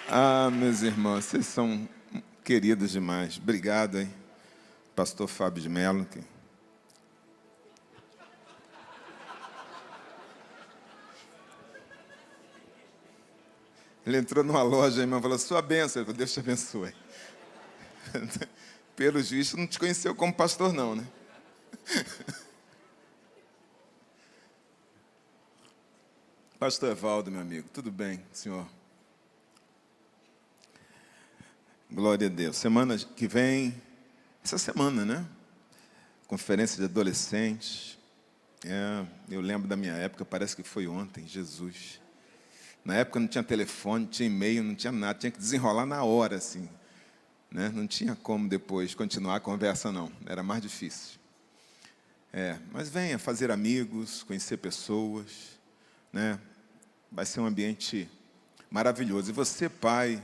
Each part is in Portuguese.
Ah, meus irmãos, vocês são queridos demais. Obrigado, hein? Pastor Fábio de Mello. Ele entrou numa loja, a irmã falou, sua bênção. Ele falou, Deus te abençoe. Pelo juiz, não te conheceu como pastor, não, né? Pastor Evaldo, meu amigo, tudo bem, senhor? Glória a Deus. Semana que vem, essa semana, né? Conferência de adolescentes. Eu lembro da minha época, parece que foi ontem, Jesus. Na época não tinha telefone, não tinha e-mail, não tinha nada, tinha que desenrolar na hora, assim. Né? Não tinha como depois continuar a conversa, não. Era mais difícil. Mas venha fazer amigos, conhecer pessoas, né? Vai ser um ambiente maravilhoso. E você, pai,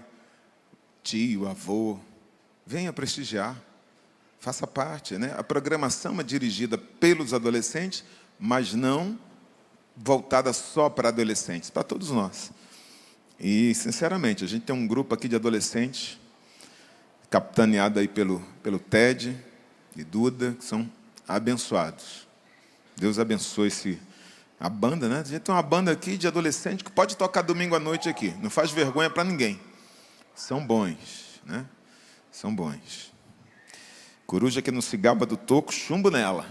tio, avô, venha prestigiar, faça parte, né? A programação é dirigida pelos adolescentes, mas não voltada só para adolescentes, para todos nós. E, sinceramente, a gente tem um grupo aqui de adolescentes, capitaneado aí pelo Ted e Duda, que são abençoados. Deus abençoe a banda, né? A gente tem uma banda aqui de adolescente que pode tocar domingo à noite aqui. Não faz vergonha para ninguém. São bons, né? São bons. Coruja que não se gaba do toco, chumbo nela.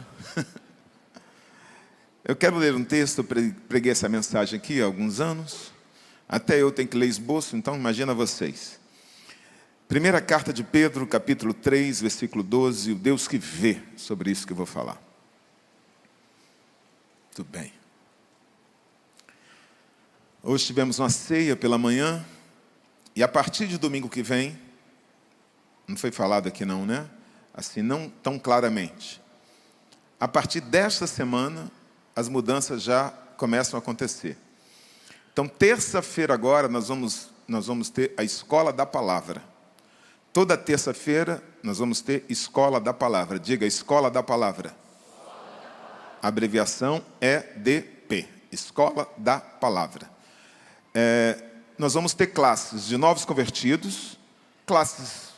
Eu quero ler um texto, eu preguei essa mensagem aqui há alguns anos. Até eu tenho que ler esboço, então imagina vocês. Primeira carta de Pedro, capítulo 3, versículo 12, o Deus que vê, sobre isso que eu vou falar. Tudo bem. Hoje tivemos uma ceia pela manhã, e a partir de domingo que vem, não foi falado aqui não, né? Assim, não tão claramente. A partir desta semana, as mudanças já começam a acontecer. Então, terça-feira agora, nós vamos ter a Escola da Palavra. Toda terça-feira, nós vamos ter Escola da Palavra. Diga, Escola da Palavra. A abreviação é EDP, Escola da Palavra. Nós vamos ter classes de novos convertidos, classes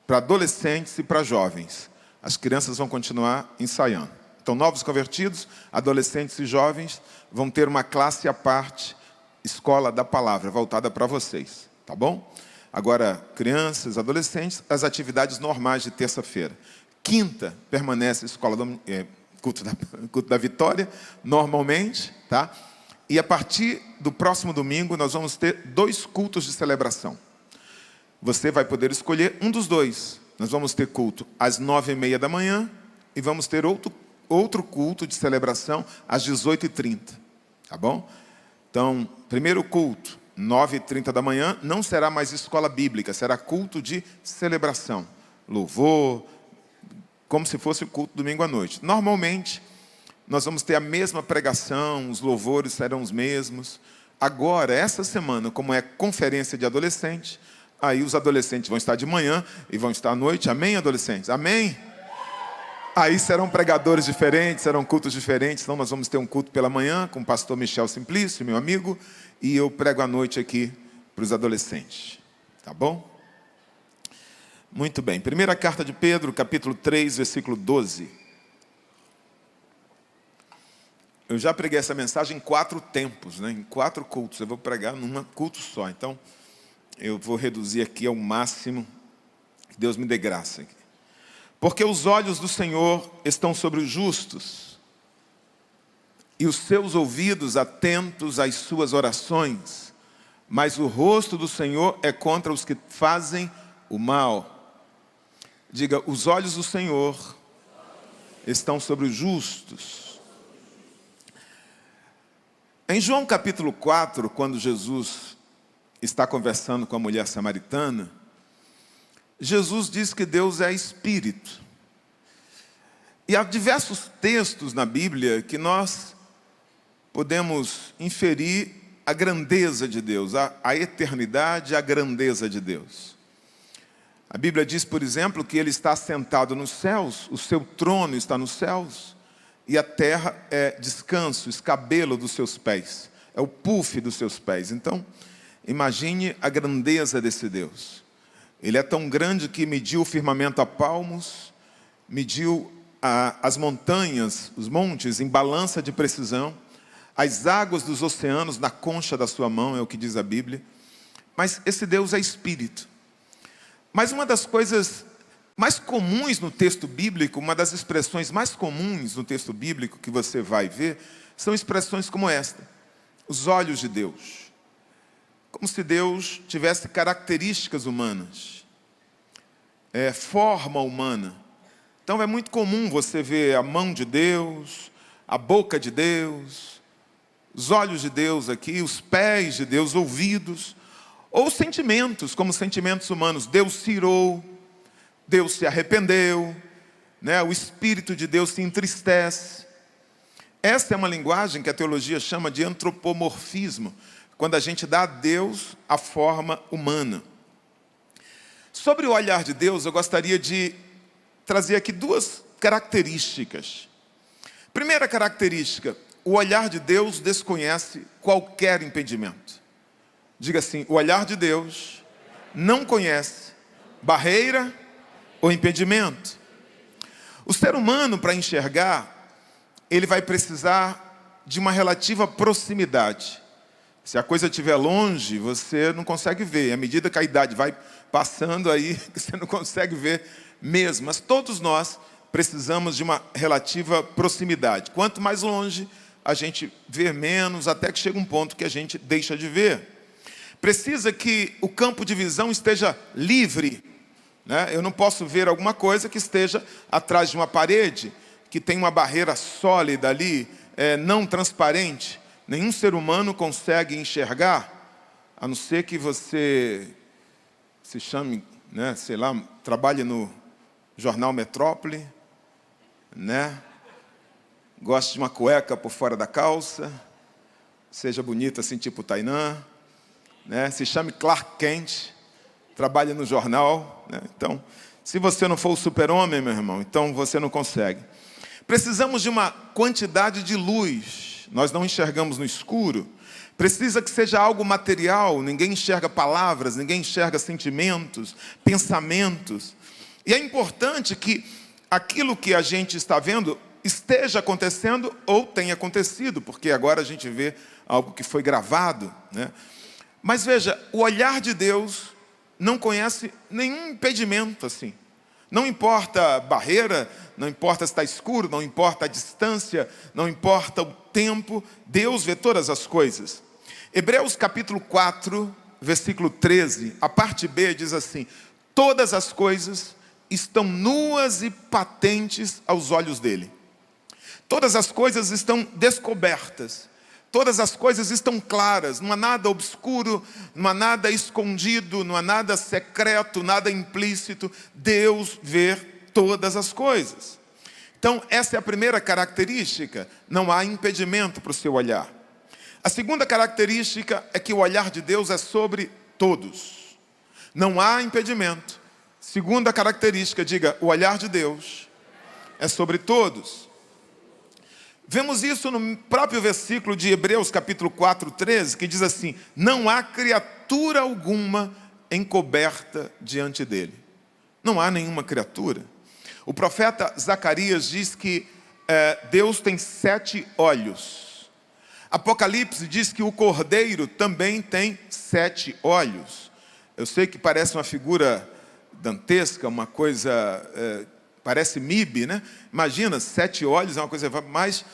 para adolescentes e para jovens. As crianças vão continuar ensaiando. Então, novos convertidos, adolescentes e jovens vão ter uma classe à parte, Escola da Palavra, voltada para vocês, tá bom? Agora, crianças, adolescentes, as atividades normais de terça-feira. Quinta, permanece culto da Vitória, normalmente, tá? E a partir do próximo domingo, nós vamos ter 2 cultos de celebração. Você vai poder escolher um dos 2. Nós vamos ter culto às 9h30 da manhã e vamos ter outro culto de celebração às 18h30. Tá bom? Então, primeiro culto, 9h30 da manhã, não será mais escola bíblica, será culto de celebração. Louvor, como se fosse o culto domingo à noite. Normalmente, nós vamos ter a mesma pregação, os louvores serão os mesmos. Agora, essa semana, como é conferência de adolescentes, aí os adolescentes vão estar de manhã e vão estar à noite. Amém, adolescentes? Amém? Aí serão pregadores diferentes, serão cultos diferentes. Então, nós vamos ter um culto pela manhã com o pastor Michel Simplício, meu amigo, e eu prego à noite aqui para os adolescentes. Tá bom? Muito bem. Primeira carta de Pedro, capítulo 3, versículo 12. Eu já preguei essa mensagem em 4 tempos, né? Em 4 cultos. Eu vou pregar num culto só. Então, eu vou reduzir aqui ao máximo. Que Deus me dê graça. Porque os olhos do Senhor estão sobre os justos, e os seus ouvidos atentos às suas orações, mas o rosto do Senhor é contra os que fazem o mal. Diga, os olhos do Senhor estão sobre os justos. Em João capítulo 4, quando Jesus está conversando com a mulher samaritana, Jesus diz que Deus é espírito. E há diversos textos na Bíblia que nós podemos inferir a grandeza de Deus, a eternidade, a grandeza de Deus. A Bíblia diz, por exemplo, que Ele está sentado nos céus, o seu trono está nos céus, e a terra é descanso, escabelo dos seus pés, é o puff dos seus pés. Então, imagine a grandeza desse Deus. Ele é tão grande que mediu o firmamento a palmos, mediu as montanhas, os montes, em balança de precisão, as águas dos oceanos na concha da sua mão, é o que diz a Bíblia. Mas esse Deus é espírito. Mas uma das coisas mais comuns no texto bíblico, uma das expressões mais comuns no texto bíblico que você vai ver, são expressões como esta: os olhos de Deus. Como se Deus tivesse características humanas, forma humana. Então é muito comum você ver a mão de Deus, a boca de Deus, os olhos de Deus aqui, os pés de Deus, ouvidos, ou sentimentos, como sentimentos humanos. Deus se irou, Deus se arrependeu, né? O Espírito de Deus se entristece. Essa é uma linguagem que a teologia chama de antropomorfismo, quando a gente dá a Deus a forma humana. Sobre o olhar de Deus, eu gostaria de trazer aqui duas características. Primeira característica: o olhar de Deus desconhece qualquer impedimento. Diga assim: o olhar de Deus não conhece barreira ou impedimento. O ser humano, para enxergar, ele vai precisar de uma relativa proximidade. Se a coisa estiver longe, você não consegue ver. À medida que a idade vai passando aí, você não consegue ver mesmo. Mas todos nós precisamos de uma relativa proximidade. Quanto mais longe, a gente vê menos, até que chega um ponto que a gente deixa de ver. Precisa que o campo de visão esteja livre, né? Eu não posso ver alguma coisa que esteja atrás de uma parede, que tem uma barreira sólida ali, não transparente. Nenhum ser humano consegue enxergar, a não ser que você se chame, né, sei lá, trabalhe no jornal Metrópole, né? Goste de uma cueca por fora da calça, seja bonita assim, tipo Tainã, né? Se chame Clark Kent, trabalhe no jornal, né? Então, se você não for o super-homem, meu irmão, então você não consegue. Precisamos de uma quantidade de luz. Nós não enxergamos no escuro. Precisa que seja algo material. Ninguém enxerga palavras, ninguém enxerga sentimentos, pensamentos. E é importante que aquilo que a gente está vendo esteja acontecendo ou tenha acontecido, porque agora a gente vê algo que foi gravado, né? Mas veja, o olhar de Deus não conhece nenhum impedimento assim. Não importa a barreira, não importa se está escuro, não importa a distância, não importa o tempo, Deus vê todas as coisas. Hebreus capítulo 4, versículo 13, a parte B diz assim: todas as coisas estão nuas e patentes aos olhos dele. Todas as coisas estão descobertas. Todas as coisas estão claras, não há nada obscuro, não há nada escondido, não há nada secreto, nada implícito. Deus vê todas as coisas. Então, essa é a primeira característica, não há impedimento para o seu olhar. A segunda característica é que o olhar de Deus é sobre todos. Não há impedimento. Segunda característica, diga: o olhar de Deus é sobre todos. Vemos isso no próprio versículo de Hebreus capítulo 4, 13, que diz assim: não há criatura alguma encoberta diante dele. Não há nenhuma criatura. O profeta Zacarias diz que Deus tem 7 olhos. Apocalipse diz que o cordeiro também tem 7 olhos. Eu sei que parece uma figura dantesca, uma coisa, parece MIB, né? Imagina, 7 olhos é uma coisa mais...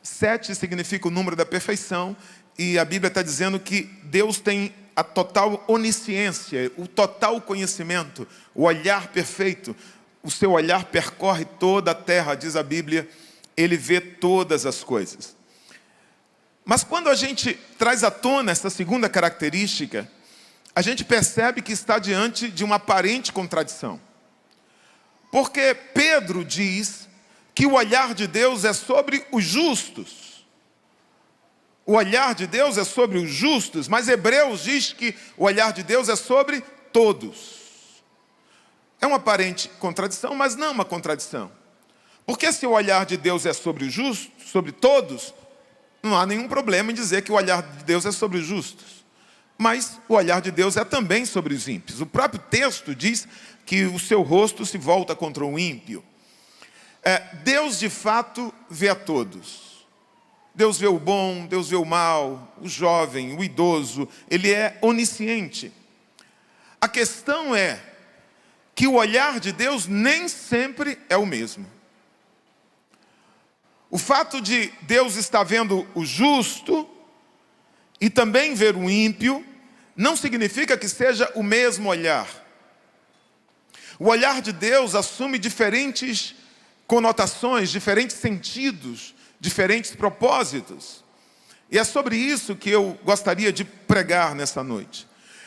7 significa o número da perfeição, e a Bíblia está dizendo que Deus tem a total onisciência, o total conhecimento, o olhar perfeito. O seu olhar percorre toda a terra, diz a Bíblia, ele vê todas as coisas. Mas quando a gente traz à tona essa segunda característica, a gente percebe que está diante de uma aparente contradição. Porque Pedro diz que o olhar de Deus é sobre os justos. O olhar de Deus é sobre os justos, mas Hebreus diz que o olhar de Deus é sobre todos. É uma aparente contradição, mas não uma contradição. Porque se o olhar de Deus é sobre os justos, sobre todos, não há nenhum problema em dizer que o olhar de Deus é sobre os justos. Mas o olhar de Deus é também sobre os ímpios. O próprio texto diz que o seu rosto se volta contra o ímpio. Deus, de fato, vê a todos. Deus vê o bom, Deus vê o mal, o jovem, o idoso. Ele é onisciente. A questão é que o olhar de Deus nem sempre é o mesmo. O fato de Deus estar vendo o justo e também ver o ímpio não significa que seja o mesmo olhar. O olhar de Deus assume diferentes conotações, diferentes sentidos, diferentes propósitos. E é sobre isso que eu gostaria de pregar nessa noite.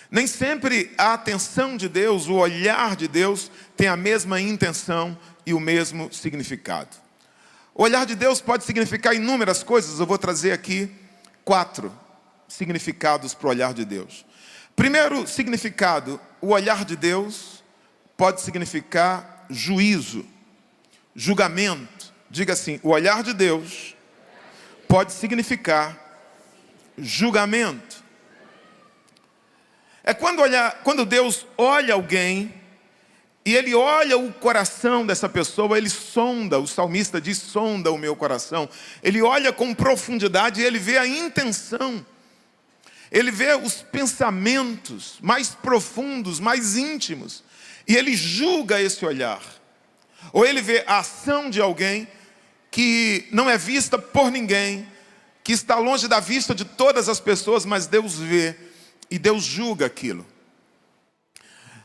Nem sempre a atenção de Deus, o olhar de Deus, tem a mesma intenção e o mesmo significado. O olhar de Deus pode significar inúmeras coisas. Eu vou trazer aqui 4 significados para o olhar de Deus. Primeiro significado, o olhar de Deus pode significar juízo, julgamento. Diga assim, o olhar de Deus pode significar julgamento. É quando Deus olha alguém e Ele olha o coração dessa pessoa, Ele sonda, o salmista diz, sonda o meu coração. Ele olha com profundidade e Ele vê a intenção. Ele vê os pensamentos mais profundos, mais íntimos. E Ele julga esse olhar. Ou Ele vê a ação de alguém que não é vista por ninguém, que está longe da vista de todas as pessoas, mas Deus vê e Deus julga aquilo.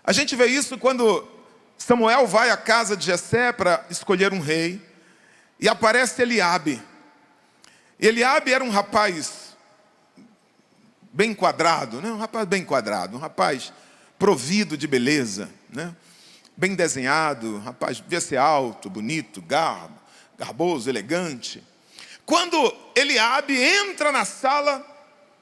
A gente vê isso quando Samuel vai à casa de Jessé para escolher um rei, e aparece Eliabe. Eliabe era um rapaz bem quadrado, né? Um rapaz bem quadrado, um rapaz provido de beleza, né? Bem desenhado, um rapaz devia ser alto, bonito, garboso, elegante. Quando Eliabe entra na sala,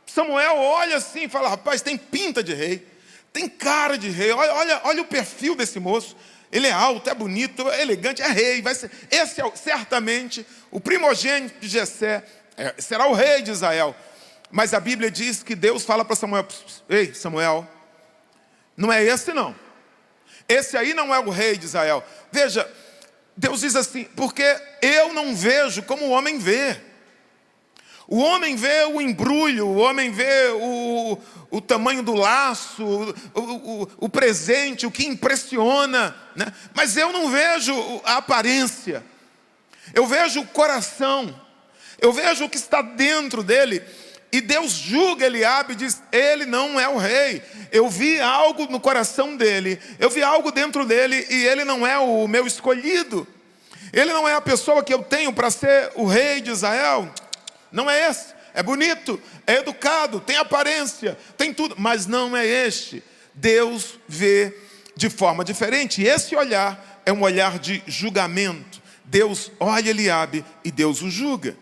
Samuel olha assim e fala, rapaz, tem pinta de rei. Tem cara de rei, olha o perfil desse moço. Ele é alto, é bonito, é elegante, é rei. Esse é certamente o primogênito de Jessé, será o rei de Israel. Mas a Bíblia diz que Deus fala para Samuel, ei Samuel, não é esse não. Esse aí não é o rei de Israel. Veja, Deus diz assim, porque eu não vejo como o homem vê. O homem vê o embrulho, o homem vê o tamanho do laço, o presente, o que impressiona, né? Mas eu não vejo a aparência, eu vejo o coração, eu vejo o que está dentro dele. E Deus julga Eliabe e diz, ele não é o rei. Eu vi algo no coração dele, eu vi algo dentro dele e ele não é o meu escolhido. Ele não é a pessoa que eu tenho para ser o rei de Israel. Não é esse, é bonito, é educado, tem aparência, tem tudo, mas não é este. Deus vê de forma diferente, e esse olhar é um olhar de julgamento. Deus olha Eliabe e Deus o julga.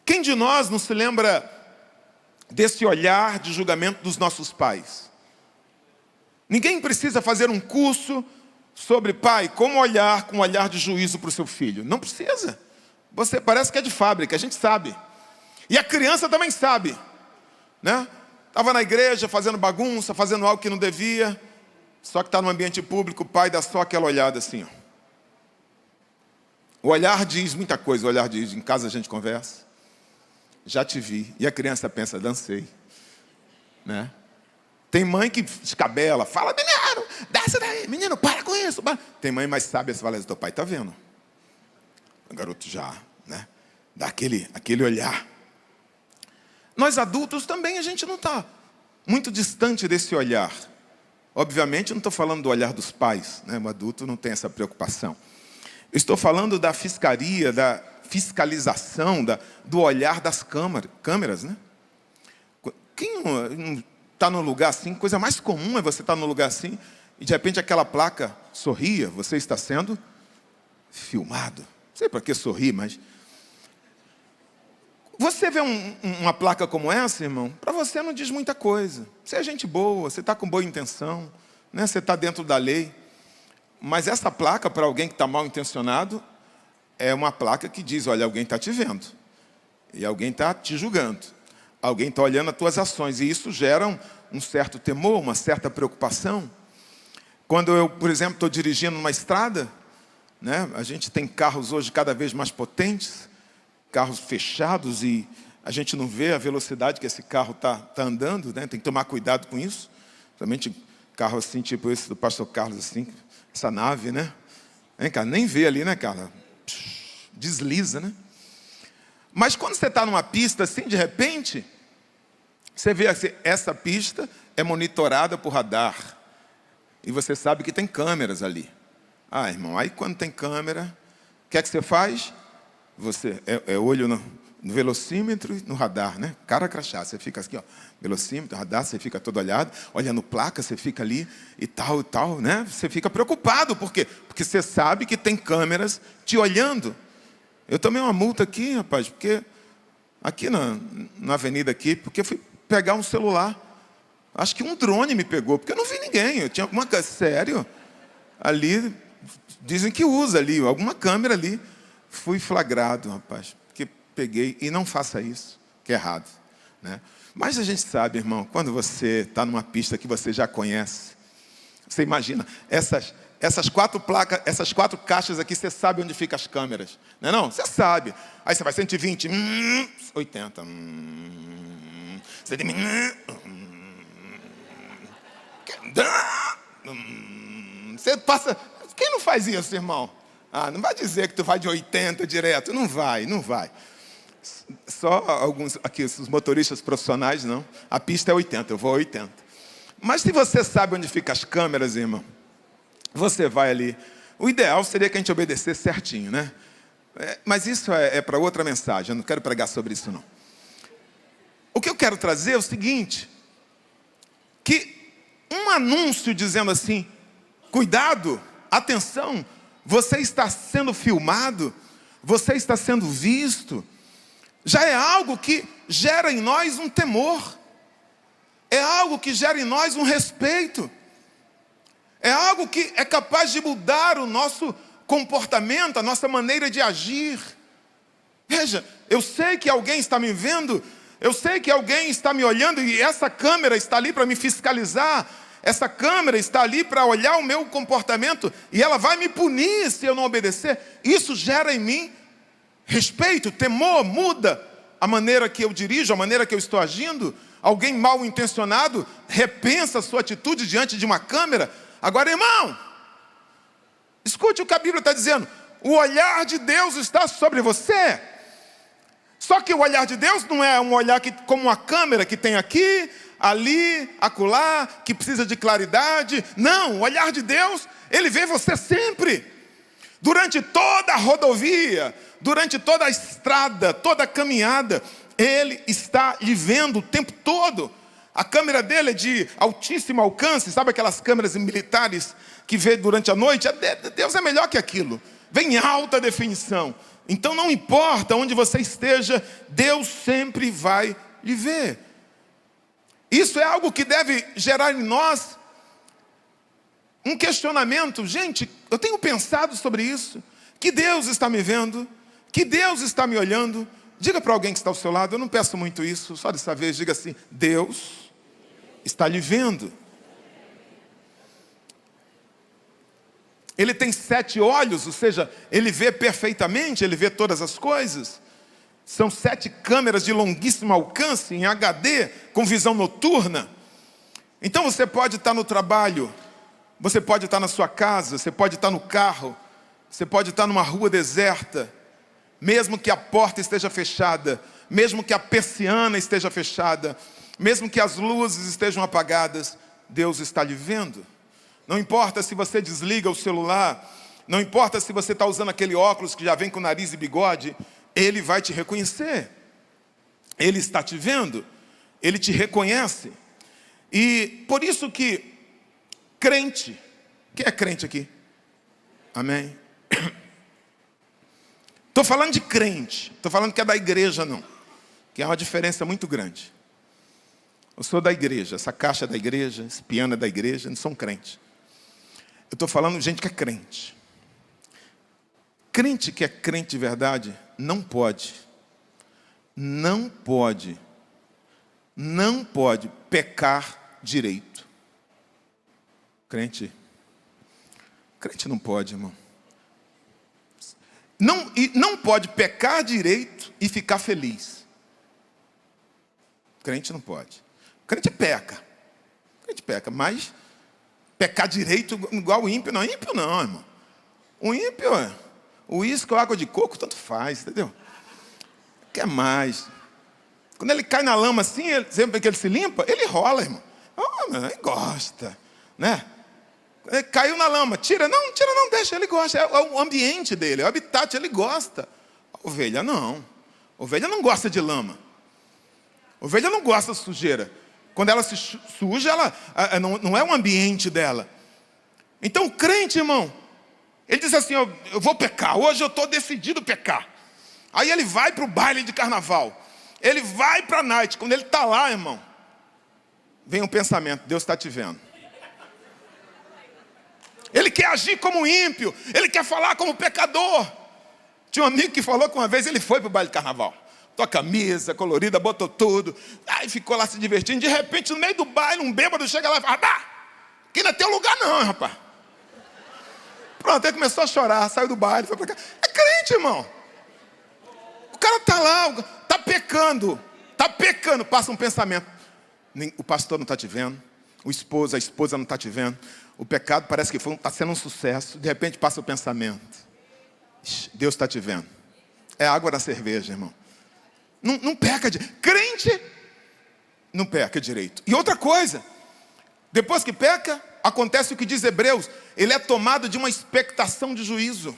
Quem de nós não se lembra desse olhar de julgamento dos nossos pais? Ninguém precisa fazer um curso sobre, pai, como olhar com um olhar de juízo para o seu filho. Não precisa. Você parece que é de fábrica, a gente sabe. E a criança também sabe, né? Estava na igreja fazendo bagunça, fazendo algo que não devia, só que está no ambiente público, o pai dá só aquela olhada assim, ó. O olhar diz muita coisa, o olhar diz, em casa a gente conversa, já te vi, e a criança pensa, dancei, né? Tem mãe que descabela, fala, menino, desce daí, menino, para com isso. Tem mãe mais sábia, você fala, teu pai está vendo. O garoto já, né? Dá aquele olhar. Nós adultos também, a gente não está muito distante desse olhar. Obviamente, eu não estou falando do olhar dos pais, né? O adulto não tem essa preocupação. Eu estou falando da fiscaria, da fiscalização, do olhar das câmeras, né? Quem não está num lugar assim, coisa mais comum é você estar num lugar assim, e de repente aquela placa sorria, você está sendo filmado. Não sei para que sorrir, mas... Você vê uma placa como essa, irmão, para você não diz muita coisa. Você é gente boa, você está com boa intenção, né? Você está dentro da lei. Mas essa placa, para alguém que está mal intencionado, é uma placa que diz, olha, alguém está te vendo. E alguém está te julgando. Alguém está olhando as tuas ações. E isso gera um certo temor, uma certa preocupação. Quando eu, por exemplo, estou dirigindo numa estrada, né, a gente tem carros hoje cada vez mais potentes, carros fechados, e a gente não vê a velocidade que esse carro está andando, né? Tem que tomar cuidado com isso. Principalmente carro assim, tipo esse do pastor Carlos, assim, essa nave, né? Hein, cara? Nem vê ali, né, cara? Desliza, né? Mas quando você está numa pista assim, de repente, você vê assim, essa pista é monitorada por radar. E você sabe que tem câmeras ali. Ah, irmão, aí quando tem câmera, o que é que você faz? Você é olho no velocímetro e no radar, né? Cara crachá, você fica aqui, ó, velocímetro, radar, você fica todo olhado, olhando placa, você fica ali e tal, né? Você fica preocupado, por quê? Porque você sabe que tem câmeras te olhando. Eu tomei uma multa aqui, rapaz, porque aqui na avenida aqui, porque eu fui pegar um celular. Acho que um drone me pegou, porque eu não vi ninguém. Eu tinha alguma coisa, sério, ali, dizem que usa ali, alguma câmera ali. Fui flagrado, rapaz, porque peguei, e não faça isso, que é errado, né? Mas a gente sabe, irmão, quando você está numa pista que você já conhece, você imagina, essas 4 placas, essas 4 caixas aqui, você sabe onde ficam as câmeras, não é não? Você sabe. Aí você vai 120, 80, você tem... Você passa... Quem não faz isso, irmão? Ah, não vai dizer que tu vai de 80 direto. Não vai. Só alguns aqui, os motoristas profissionais, não. A pista é 80, eu vou a 80. Mas se você sabe onde ficam as câmeras, irmão, você vai ali. O ideal seria que a gente obedecesse certinho, né? Mas isso é para outra mensagem, eu não quero pregar sobre isso, não. O que eu quero trazer é o seguinte, que um anúncio dizendo assim, cuidado, atenção, você está sendo filmado, você está sendo visto, já é algo que gera em nós um temor, é algo que gera em nós um respeito, é algo que é capaz de mudar o nosso comportamento, a nossa maneira de agir. Veja, eu sei que alguém está me vendo, eu sei que alguém está me olhando e essa câmera está ali para me fiscalizar, essa câmera está ali para olhar o meu comportamento e ela vai me punir se eu não obedecer. Isso gera em mim respeito, temor, muda a maneira que eu dirijo, a maneira que eu estou agindo. Alguém mal intencionado repensa a sua atitude diante de uma câmera. Agora, irmão, escute o que a Bíblia está dizendo. O olhar de Deus está sobre você. Só que o olhar de Deus não é um olhar como uma câmera que tem aqui, ali, acolá, que precisa de claridade. Não, o olhar de Deus, Ele vê você sempre. Durante toda a rodovia, durante toda a estrada, toda a caminhada, Ele está lhe vendo o tempo todo. A câmera dele é de altíssimo alcance, sabe aquelas câmeras militares que vê durante a noite? Deus é melhor que aquilo, vem em alta definição. Então não importa onde você esteja, Deus sempre vai lhe ver. Isso é algo que deve gerar em nós um questionamento. Gente, eu tenho pensado sobre isso, que Deus está me vendo, que Deus está me olhando. Diga para alguém que está ao seu lado, eu não peço muito isso, só dessa vez, diga assim, Deus está lhe vendo. Ele tem 7 olhos, ou seja, Ele vê perfeitamente, Ele vê todas as coisas. São 7 câmeras de longuíssimo alcance, em HD, com visão noturna. Então você pode estar no trabalho, você pode estar na sua casa, você pode estar no carro, você pode estar numa rua deserta, mesmo que a porta esteja fechada, mesmo que a persiana esteja fechada, mesmo que as luzes estejam apagadas, Deus está lhe vendo. Não importa se você desliga o celular, não importa se você está usando aquele óculos que já vem com nariz e bigode, Ele vai te reconhecer. Ele está te vendo, Ele te reconhece. E por isso que crente, quem é crente aqui? Amém? Estou falando de crente, estou falando que é da igreja não, que é uma diferença muito grande. Eu sou da igreja, essa caixa é da igreja, esse piano é da igreja, não sou um crente. Eu estou falando de gente que é crente. Crente que é crente de verdade, não pode pecar direito. Crente não pode, irmão. Não pode pecar direito e ficar feliz. Crente não pode. Crente peca, mas pecar direito igual o ímpio, não, irmão. O ímpio, o uísque ou água de coco, tanto faz, entendeu? Quer mais. Quando ele cai na lama assim, sempre que ele se limpa, ele rola, irmão. Ele gosta, né? Ele caiu na lama, tira não, deixa, ele gosta. É o ambiente dele, é o habitat, ele gosta. A ovelha não. A ovelha não gosta de lama. A ovelha não gosta de sujeira. Quando ela se suja, ela não é o ambiente dela. Então o crente, irmão, ele diz assim, eu vou pecar, hoje eu estou decidido a pecar. Aí ele vai para o baile de carnaval. Ele vai para a night. Quando ele está lá, irmão, vem um pensamento, Deus está te vendo. Ele quer agir como ímpio, ele quer falar como pecador. Tinha um amigo que falou que uma vez ele foi para o baile de carnaval. Tua camisa colorida, botou tudo. Aí ficou lá se divertindo. De repente, no meio do baile, um bêbado chega lá e fala, aqui não é teu lugar não, rapaz. Pronto, ele começou a chorar, saiu do baile, foi para cá. É crente, irmão. O cara está lá, está pecando, passa um pensamento. O pastor não está te vendo, a esposa não está te vendo. O pecado parece que está sendo um sucesso. De repente passa o pensamento. Deus está te vendo. É água na cerveja, irmão. Não peca direito. Crente não peca direito. E outra coisa, depois que peca, acontece o que diz Hebreus. Ele é tomado de uma expectação de juízo.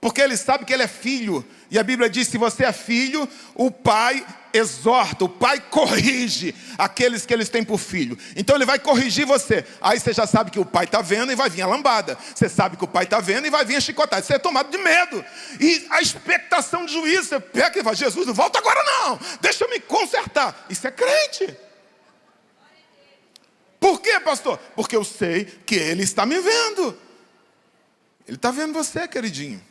Porque ele sabe que ele é filho. E a Bíblia diz, se você é filho, o pai exorta, o pai corrige aqueles que eles têm por filho. Então ele vai corrigir você. Aí você já sabe que o pai está vendo e vai vir a lambada. Você sabe que o pai está vendo e vai vir a chicotada. Você é tomado de medo. E a expectação de juízo, você pega e fala, Jesus, não volta agora não. Deixa eu me consertar. Isso é crente. Por quê, pastor? Porque eu sei que ele está me vendo. Ele está vendo você, queridinho.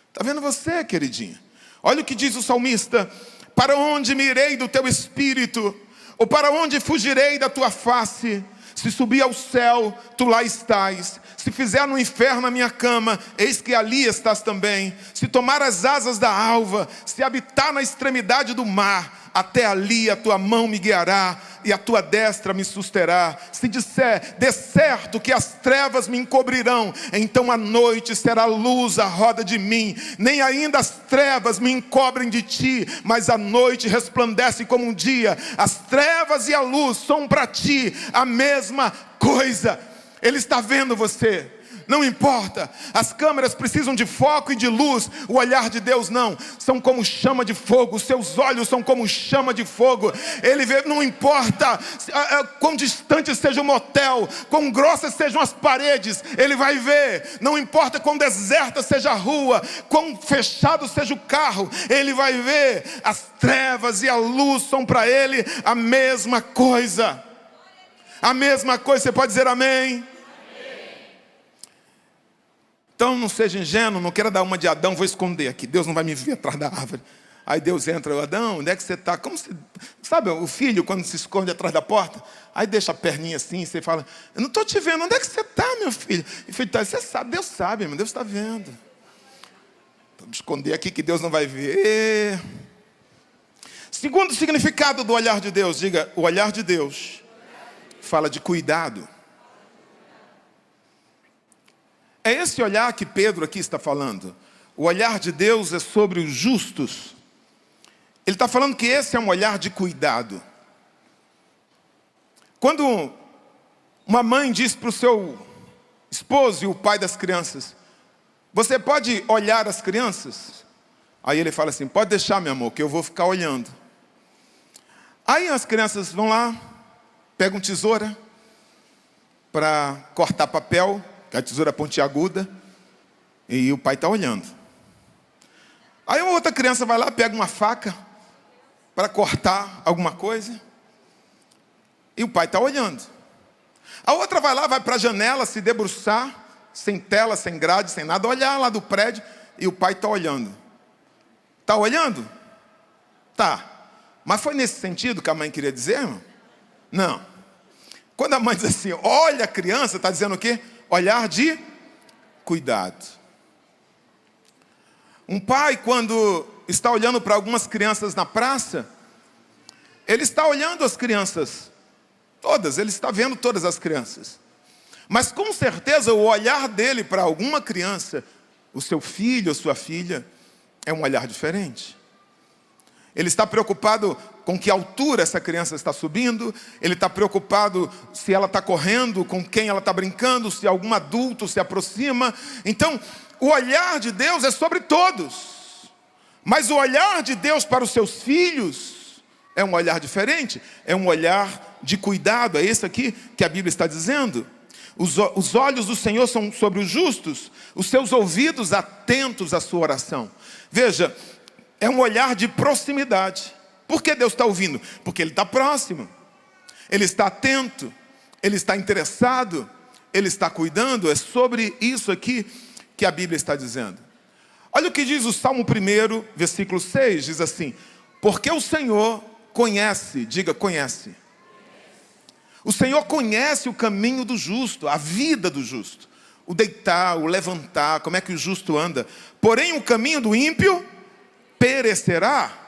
Está vendo você, queridinha? Olha o que diz o salmista. Para onde me irei do teu espírito? Ou para onde fugirei da tua face? Se subir ao céu, tu lá estás. Se fizer no inferno a minha cama, eis que ali estás também. Se tomar as asas da alva, se habitar na extremidade do mar, até ali a tua mão me guiará e a tua destra me susterá. Se disser, de certo que as trevas me encobrirão, então a noite será luz à roda de mim. Nem ainda as trevas me encobrem de ti, mas a noite resplandece como um dia. As trevas e a luz são para ti a mesma coisa. Ele está vendo você. Não importa, as câmeras precisam de foco e de luz. O olhar de Deus não, são como chama de fogo. Os seus olhos são como chama de fogo. Ele vê, não importa quão distante seja o motel, quão grossas sejam as paredes, ele vai ver. Não importa quão deserta seja a rua, quão fechado seja o carro, ele vai ver. As trevas e a luz são para ele a mesma coisa. A mesma coisa, você pode dizer amém? Então não seja ingênuo, não queira dar uma de Adão, vou esconder aqui, Deus não vai me ver atrás da árvore. Aí Deus entra, Adão, onde é que você está? Como se, sabe o filho quando se esconde atrás da porta? Aí deixa a perninha assim, você fala, eu não estou te vendo, onde é que você está, meu filho? E o filho está, você sabe, Deus sabe, Deus está vendo. Vou me esconder aqui que Deus não vai ver. Segundo significado do olhar de Deus, diga, o olhar de Deus fala de cuidado. É esse olhar que Pedro aqui está falando. O olhar de Deus é sobre os justos. Ele está falando que esse é um olhar de cuidado. Quando uma mãe diz para o seu esposo e o pai das crianças, você pode olhar as crianças? Aí ele fala assim, pode deixar, meu amor, que eu vou ficar olhando. Aí as crianças vão lá, pegam tesoura para cortar papel, que a tesoura pontiaguda, e o pai está olhando. Aí uma outra criança vai lá, pega uma faca para cortar alguma coisa, e o pai está olhando. A outra vai lá, vai para a janela se debruçar, sem tela, sem grade, sem nada, olhar lá do prédio, e o pai está olhando. Está olhando? Tá. Mas foi nesse sentido que a mãe queria dizer, irmão? Não. Quando a mãe diz assim, olha a criança, está dizendo o quê? Olhar de cuidado. Um pai, quando está olhando para algumas crianças na praça, ele está olhando as crianças, todas, ele está vendo todas as crianças. Mas com certeza o olhar dele para alguma criança, o seu filho ou sua filha, é um olhar diferente. Ele está preocupado com que altura essa criança está subindo, ele está preocupado se ela está correndo, com quem ela está brincando, se algum adulto se aproxima. Então, o olhar de Deus é sobre todos, mas o olhar de Deus para os seus filhos é um olhar diferente, é um olhar de cuidado, é isso aqui que a Bíblia está dizendo. Os olhos do Senhor são sobre os justos, os seus ouvidos atentos à sua oração. Veja, é um olhar de proximidade. Por que Deus está ouvindo? Porque Ele está próximo, Ele está atento, Ele está interessado, Ele está cuidando. É sobre isso aqui que a Bíblia está dizendo. Olha o que diz o Salmo 1, versículo 6, diz assim: porque o Senhor conhece, diga conhece. O Senhor conhece o caminho do justo, a vida do justo, o deitar, o levantar, como é que o justo anda. Porém o caminho do ímpio perecerá.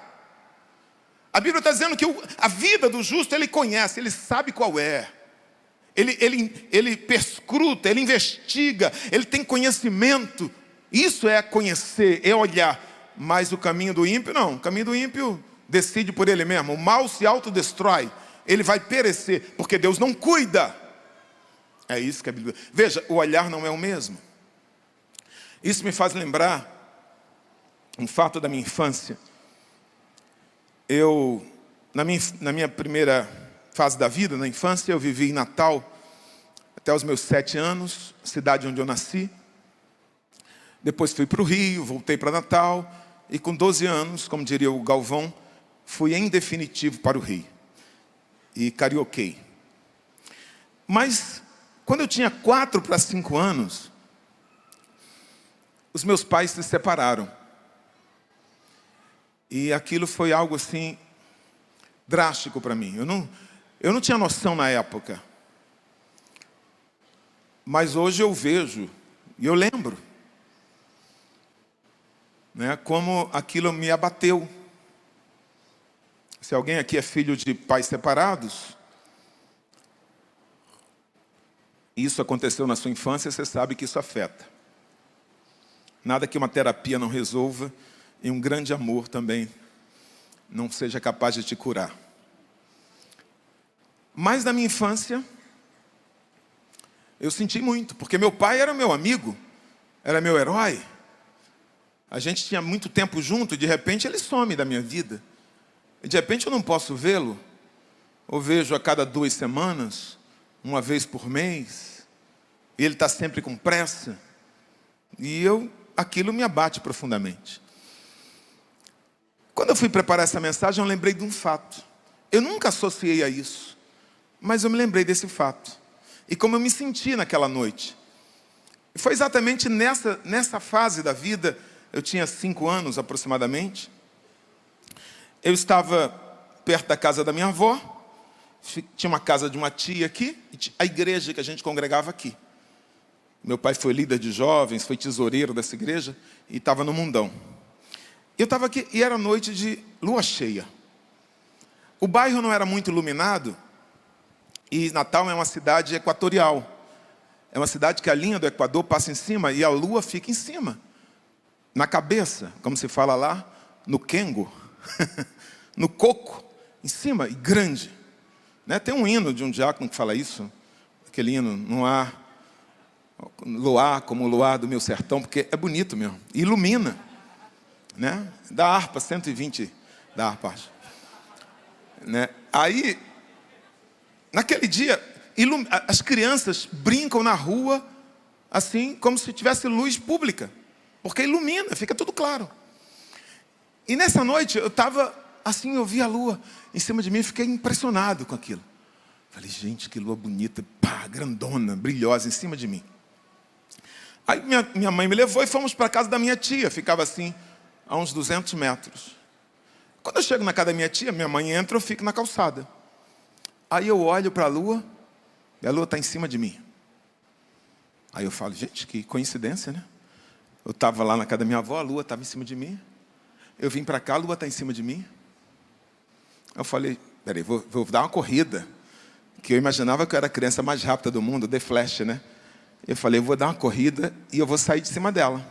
A Bíblia está dizendo que a vida do justo ele conhece, ele sabe qual é. Ele perscruta, ele investiga, ele tem conhecimento. Isso é conhecer, é olhar. Mas o caminho do ímpio não. O caminho do ímpio decide por ele mesmo. O mal se autodestrói. Ele vai perecer, porque Deus não cuida. É isso que a Bíblia... Veja, o olhar não é o mesmo. Isso me faz lembrar um fato da minha infância. Na minha primeira fase da vida, na infância, eu vivi em Natal até os meus 7 anos, cidade onde eu nasci. Depois fui para o Rio, voltei para Natal, e com 12 anos, como diria o Galvão, fui em definitivo para o Rio. E carioquei. Mas, quando eu tinha 4 para 5 anos, os meus pais se separaram. E aquilo foi algo assim, drástico para mim. Eu não tinha noção na época. Mas hoje eu vejo, e eu lembro, né, como aquilo me abateu. Se alguém aqui é filho de pais separados, isso aconteceu na sua infância, você sabe que isso afeta. Nada que uma terapia não resolva, e um grande amor também não seja capaz de te curar. Mas na minha infância, eu senti muito, porque meu pai era meu amigo, era meu herói. A gente tinha muito tempo junto, e de repente ele some da minha vida. E de repente eu não posso vê-lo, ou vejo a cada 2 semanas, uma vez por mês, e ele está sempre com pressa, e aquilo me abate profundamente. Quando eu fui preparar essa mensagem, eu lembrei de um fato. Eu nunca associei a isso, mas eu me lembrei desse fato. E como eu me senti naquela noite. E foi exatamente nessa fase da vida, eu tinha 5 anos aproximadamente. Eu estava perto da casa da minha avó, tinha uma casa de uma tia aqui, e a igreja que a gente congregava aqui. Meu pai foi líder de jovens, foi tesoureiro dessa igreja, e estava no mundão. Eu estava aqui, e era noite de lua cheia. O bairro não era muito iluminado, e Natal é uma cidade equatorial. É uma cidade que a linha do Equador passa em cima, e a lua fica em cima. Na cabeça, como se fala lá, no quengo. No coco, em cima, e grande. Né? Tem um hino de um diácono que fala isso, aquele hino, não há luar como o luar do meu sertão, porque é bonito mesmo, e ilumina. Né? Da harpa, 120 da harpa, acho. Né? Aí, naquele dia, as crianças brincam na rua, assim, como se tivesse luz pública, porque ilumina, fica tudo claro. E nessa noite, eu estava assim, eu vi a lua em cima de mim e fiquei impressionado com aquilo. Falei, gente, que lua bonita, pá, grandona, brilhosa em cima de mim. Aí minha mãe me levou e fomos para a casa da minha tia. Ficava assim, a uns 200 metros. Quando eu chego na casa da minha tia, minha mãe entra, eu fico na calçada. Aí eu olho para a lua, e a lua está em cima de mim. Aí eu falo, gente, que coincidência, né? Eu estava lá na casa da minha avó, a lua estava em cima de mim. Eu vim para cá, a lua está em cima de mim. Eu falei, peraí, vou dar uma corrida. Que eu imaginava que eu era a criança mais rápida do mundo, The Flash, né? Eu falei, eu vou dar uma corrida e eu vou sair de cima dela.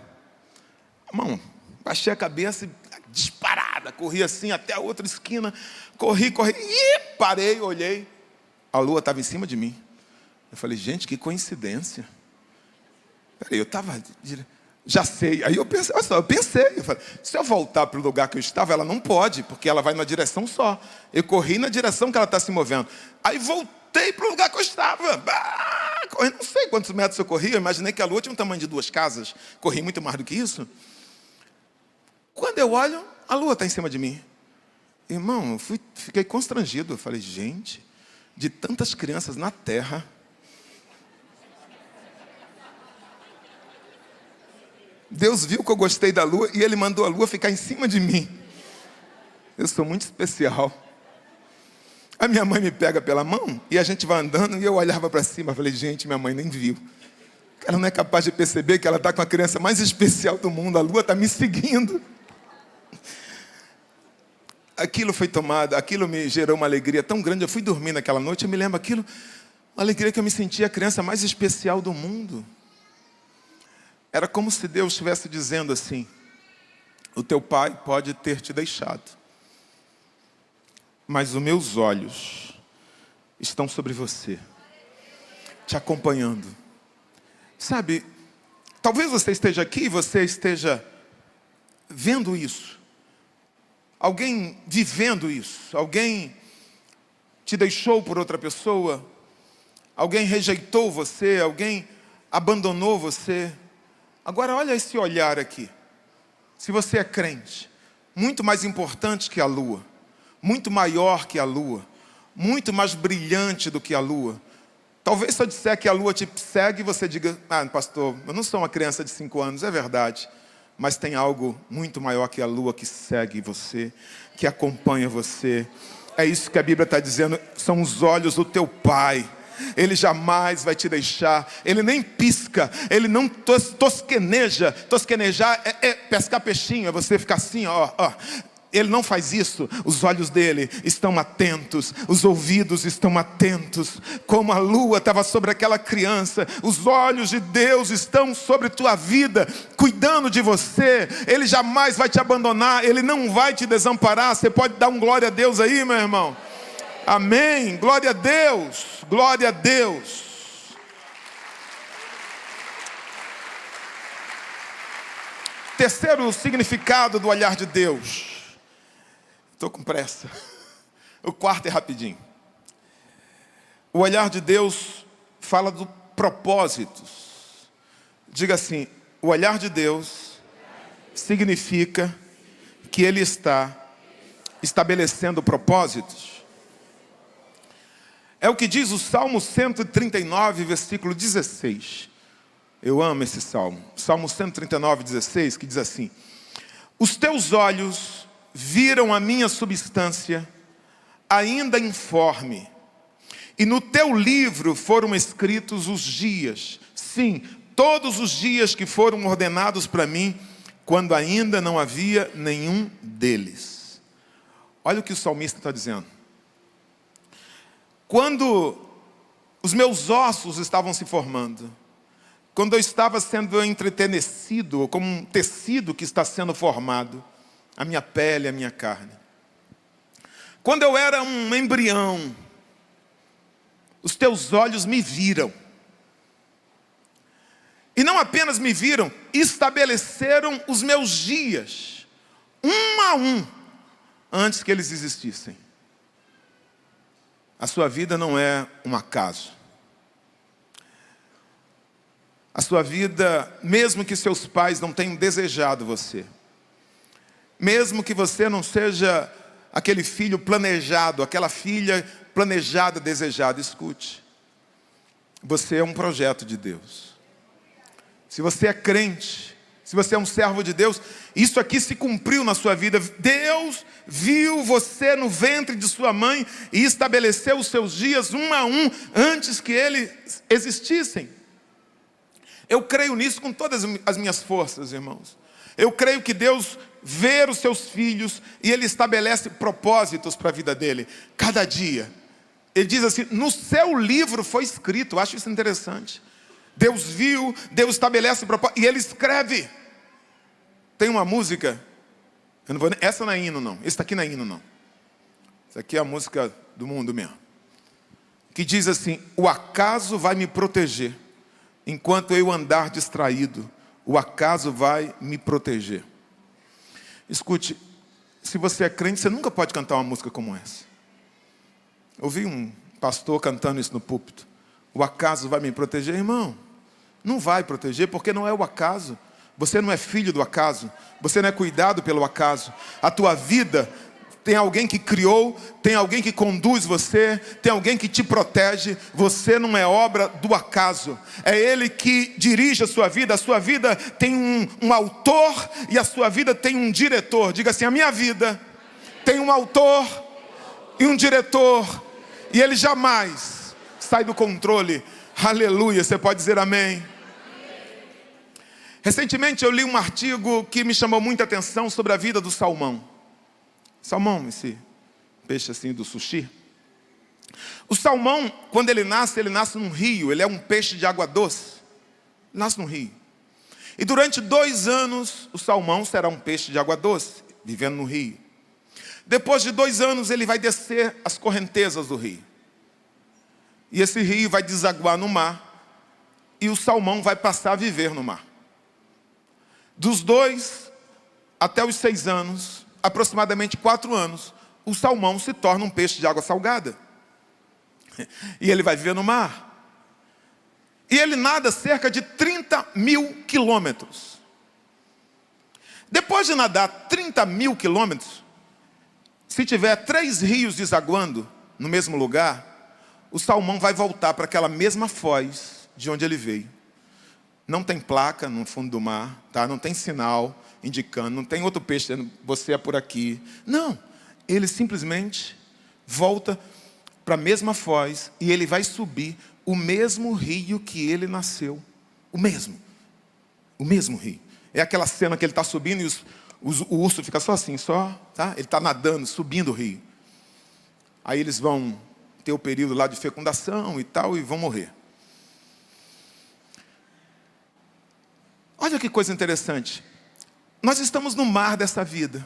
Irmão, baixei a cabeça e disparada, corri assim até a outra esquina. Corri, e parei, olhei. A lua estava em cima de mim. Eu falei, gente, que coincidência. Peraí, eu estava... Já sei. Aí eu pensei, eu falei, se eu voltar para o lugar que eu estava, ela não pode, porque ela vai numa direção só. Eu corri na direção que ela está se movendo. Aí voltei para o lugar que eu estava. Corri, não sei quantos metros eu corri, eu imaginei que a lua tinha um tamanho de 2 casas. Corri muito mais do que isso. Quando eu olho, a lua está em cima de mim. Irmão, fiquei constrangido. Eu falei, gente, de tantas crianças na Terra... Deus viu que eu gostei da lua e Ele mandou a lua ficar em cima de mim. Eu sou muito especial. A minha mãe me pega pela mão e a gente vai andando e eu olhava para cima. Falei, gente, minha mãe nem viu. Ela não é capaz de perceber que ela está com a criança mais especial do mundo. A lua está me seguindo. Aquilo foi tomado, aquilo me gerou uma alegria tão grande. Eu fui dormir naquela noite, eu me lembro aquilo, uma alegria que eu me sentia a criança mais especial do mundo. Era como se Deus estivesse dizendo assim, o teu pai pode ter te deixado, mas os meus olhos estão sobre você, te acompanhando. Sabe, talvez você esteja aqui e você esteja vendo isso. Alguém vivendo isso. Alguém te deixou por outra pessoa. Alguém rejeitou você. Alguém abandonou você. Agora olha esse olhar aqui. Se você é crente, muito mais importante que a lua, muito maior que a lua, muito mais brilhante do que a lua. Talvez se eu disser que a lua te segue, você diga, pastor, eu não sou uma criança de 5 anos, é verdade. Mas tem algo muito maior que a lua que segue você, que acompanha você. É isso que a Bíblia está dizendo, são os olhos do teu pai. Ele jamais vai te deixar, ele nem pisca, ele não tosqueneja. Tosquenejar é pescar peixinho, é você ficar assim, ó. Ele não faz isso, os olhos dele estão atentos, os ouvidos estão atentos. Como a lua estava sobre aquela criança, os olhos de Deus estão sobre tua vida, cuidando de você. Ele jamais vai te abandonar, ele não vai te desamparar. Você pode dar um glória a Deus aí, meu irmão? Amém, glória a Deus, glória a Deus. Terceiro significado do olhar de Deus. Estou com pressa. O quarto é rapidinho. O olhar de Deus fala do propósitos. Diga assim, o olhar de Deus significa que Ele está estabelecendo propósitos. É o que diz o Salmo 139, versículo 16. Eu amo esse salmo. Salmo 139, 16, que diz assim: os teus olhos viram a minha substância, ainda informe, e no teu livro foram escritos os dias, sim, todos os dias que foram ordenados para mim, quando ainda não havia nenhum deles. Olha o que o salmista está dizendo. Quando os meus ossos estavam se formando, quando eu estava sendo entretenecido, como um tecido que está sendo formado, a minha pele, a minha carne. Quando eu era um embrião, os teus olhos me viram. E não apenas me viram, estabeleceram os meus dias, um a um, antes que eles existissem. A sua vida não é um acaso. A sua vida, mesmo que seus pais não tenham desejado você, mesmo que você não seja aquele filho planejado, aquela filha planejada, desejada, escute. Você é um projeto de Deus. se você é crente, se você é um servo de Deus, isso aqui se cumpriu na sua vida. Deus viu você no ventre de sua mãe e estabeleceu os seus dias um a um antes que eles existissem. Eu creio nisso com todas as minhas forças, irmãos. Eu creio que Deus vê os seus filhos e Ele estabelece propósitos para a vida dele, cada dia. Ele diz assim, no seu livro foi escrito, eu acho isso interessante. Deus viu, Deus estabelece propósito e Ele escreve. Tem uma música, eu não vou, essa não é hino não, esse aqui não é hino não. Essa aqui é a música do mundo mesmo. Que diz assim, o acaso vai me proteger. Enquanto eu andar distraído, o acaso vai me proteger. Escute, se você é crente, você nunca pode cantar uma música como essa. Eu ouvi um pastor cantando isso no púlpito. O acaso vai me proteger, irmão. Não vai proteger, porque não é o acaso. Você não é filho do acaso. Você não é cuidado pelo acaso. A tua vida tem alguém que criou, tem alguém que conduz você, tem alguém que te protege. Você não é obra do acaso. É Ele que dirige a sua vida. A sua vida tem um autor e a sua vida tem um diretor. Diga assim, a minha vida tem um autor e um diretor. E ele jamais sai do controle. Aleluia, você pode dizer amém? Recentemente eu li um artigo que me chamou muita atenção sobre a vida do salmão. Salmão, esse peixe assim do sushi. O salmão, quando ele nasce num rio. Ele é um peixe de água doce. Ele nasce num rio. E durante 2 anos, o salmão será um peixe de água doce, vivendo no rio. Depois de 2 anos, ele vai descer as correntezas do rio. E esse rio vai desaguar no mar. E o salmão vai passar a viver no mar. Dos 2 até os 6 anos, aproximadamente 4 anos, o salmão se torna um peixe de água salgada. E ele vai viver no mar. E ele nada cerca de 30.000 quilômetros. Depois de nadar 30.000 quilômetros, se tiver 3 rios desaguando no mesmo lugar, o salmão vai voltar para aquela mesma foz de onde ele veio. Não tem placa no fundo do mar, tá? Não tem sinal indicando, não tem outro peixe dizendo, você é por aqui. Não, ele simplesmente volta para a mesma foz e ele vai subir o mesmo rio que ele nasceu. O mesmo rio. É aquela cena que ele está subindo e o urso fica só assim, tá? Ele está nadando, subindo o rio. Aí eles vão ter o período lá de fecundação e tal, e vão morrer. Olha que coisa interessante. Nós estamos no mar dessa vida.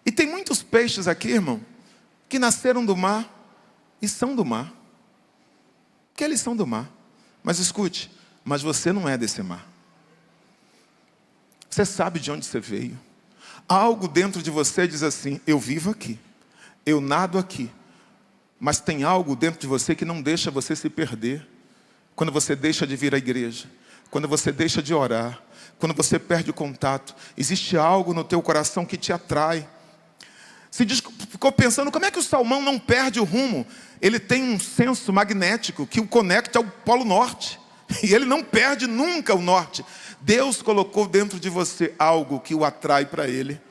E tem muitos peixes aqui, irmão, que nasceram do mar e são do mar. Que eles são do mar. Mas escute, mas você não é desse mar. Você sabe de onde você veio. Algo dentro de você diz assim, eu vivo aqui, eu nado aqui. Mas tem algo dentro de você que não deixa você se perder. Quando você deixa de vir à igreja, quando você deixa de orar, quando você perde o contato, existe algo no teu coração que te atrai. Ficou pensando, como é que o salmão não perde o rumo? Ele tem um senso magnético que o conecta ao Polo Norte. E ele não perde nunca o norte. Deus colocou dentro de você algo que o atrai para Ele.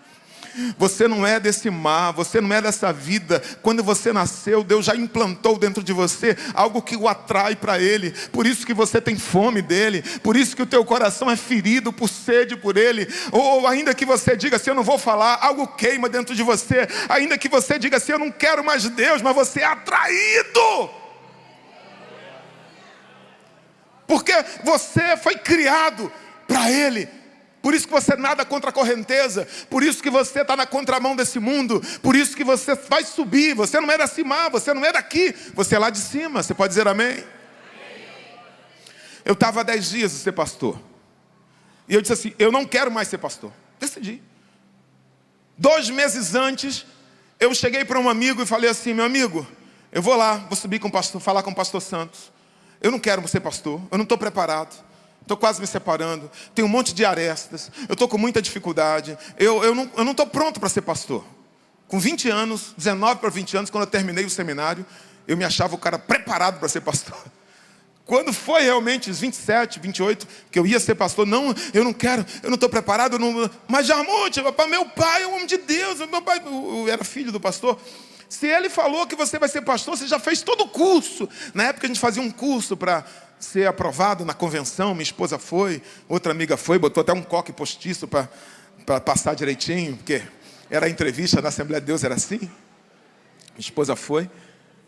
Você não é desse mar, você não é dessa vida. Quando você nasceu, Deus já implantou dentro de você algo que o atrai para Ele. Por isso que você tem fome dEle. Por isso que o teu coração é ferido por sede por Ele. Ou ainda que você diga assim, eu não vou falar, algo queima dentro de você. Ainda que você diga assim, eu não quero mais Deus, mas você é atraído. Porque você foi criado para Ele. Por isso que você nada contra a correnteza. Por isso que você está na contramão desse mundo. Por isso que você vai subir. Você não é da cima, você não é daqui. Você é lá de cima. Você pode dizer amém? Eu estava há 10 dias de ser pastor. E eu disse assim, eu não quero mais ser pastor. Decidi. 2 meses antes, eu cheguei para um amigo e falei assim, meu amigo, eu vou lá, vou subir com o pastor, falar com o pastor Santos. Eu não quero ser pastor, eu não estou preparado. Estou quase me separando, tenho um monte de arestas, eu estou com muita dificuldade, eu não estou pronto para ser pastor. Com 20 anos, 19 para 20 anos, quando eu terminei o seminário, eu me achava o cara preparado para ser pastor. Quando foi realmente os 27, 28, que eu ia ser pastor, não, eu não quero, eu não estou preparado, mas Jarmuth, meu pai é um homem de Deus, meu pai eu era filho do pastor. Se ele falou que você vai ser pastor, você já fez todo o curso. Na época a gente fazia um curso para ser aprovado na convenção, minha esposa foi, outra amiga foi, botou até um coque postiço para passar direitinho, porque era a entrevista na Assembleia de Deus, era assim. Minha esposa foi,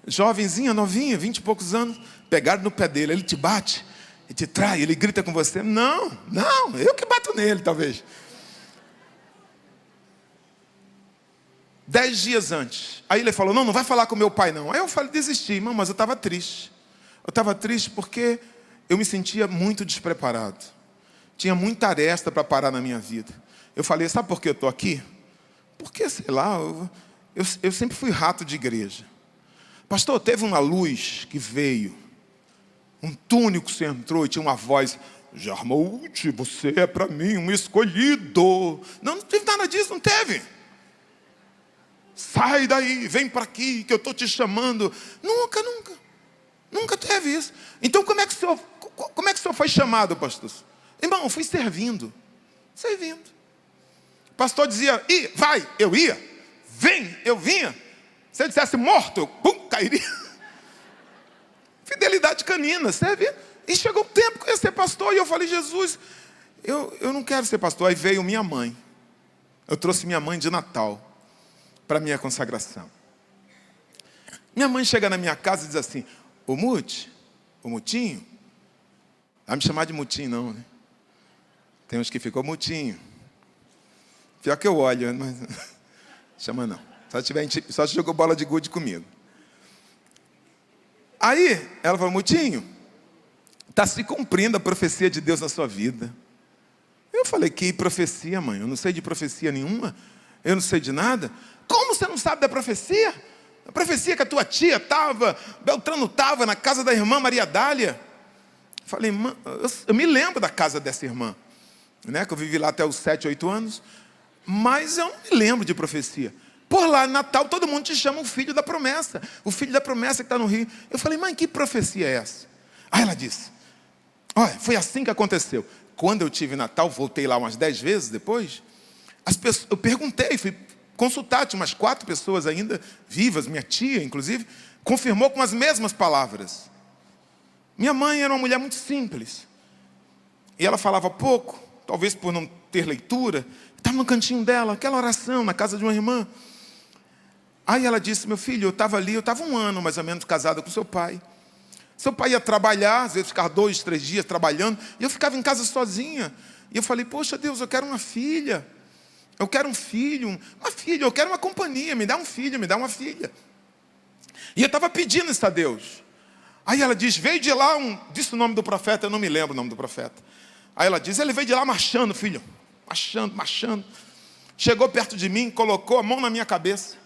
jovenzinha, novinha, 20 e poucos anos, pegaram no pé dele, ele te bate, ele te trai, ele grita com você. Não, eu que bato nele, talvez. 10 dias antes, aí ele falou, não vai falar com meu pai não. Aí eu falei, desisti, irmão, mas eu estava triste. Eu estava triste porque eu me sentia muito despreparado. Tinha muita aresta para parar na minha vida. Eu falei, sabe por que eu estou aqui? Porque, sei lá, eu sempre fui rato de igreja. Pastor, teve uma luz que veio, um túnel que você entrou e tinha uma voz, Jarmuth, você é para mim um escolhido. Não teve nada disso, não teve. Sai daí, vem para aqui, que eu estou te chamando. Nunca teve isso. Então como é que o senhor foi chamado, pastor? Irmão, eu fui servindo. O pastor dizia, vai, eu ia. Vem, eu vinha. Se ele dissesse morto, eu cairia. Fidelidade canina, serve. E chegou o tempo que eu ia ser pastor. E eu falei, Jesus, eu não quero ser pastor. Aí veio minha mãe. Eu trouxe minha mãe de Natal para minha consagração. Minha mãe chega na minha casa e diz assim, o Mutinho, vai me chamar de Mutinho não, né? Tem uns que ficou Mutinho. Pior que eu olho, mas chama não. Só jogou bola de gude comigo. Aí, ela falou, Mutinho, está se cumprindo a profecia de Deus na sua vida. Eu falei, que profecia, mãe? Eu não sei de profecia nenhuma. Eu não sei de nada. Como você não sabe da profecia? A profecia que a tua tia estava, Beltrano estava na casa da irmã Maria Dália. Eu falei, irmã, eu me lembro da casa dessa irmã, né? Que eu vivi lá até os 7, 8 anos. Mas eu não me lembro de profecia. Por lá, Natal, todo mundo te chama o filho da promessa. O filho da promessa que está no Rio. Eu falei, mãe, que profecia é essa? Aí ela disse, olha, foi assim que aconteceu. Quando eu tive Natal, voltei lá umas 10 vezes depois. Eu perguntei, fui consultar, tinha umas 4 pessoas ainda vivas, minha tia, inclusive, confirmou com as mesmas palavras. Minha mãe era uma mulher muito simples. E ela falava pouco, talvez por não ter leitura. Estava no cantinho dela, aquela oração, na casa de uma irmã. Aí ela disse, meu filho, eu estava ali, eu estava 1 ano mais ou menos casada com seu pai. Seu pai ia trabalhar, às vezes ficava 2, 3 dias trabalhando, e eu ficava em casa sozinha. E eu falei, poxa Deus, eu quero uma filha. Eu quero um filho, uma filha, eu quero uma companhia, me dá um filho, me dá uma filha. E eu estava pedindo isso a Deus. Aí ela diz, veio de lá, disse o nome do profeta, eu não me lembro o nome do profeta. Aí ela diz, ele veio de lá marchando, filho. Marchando. Chegou perto de mim, colocou a mão na minha cabeça.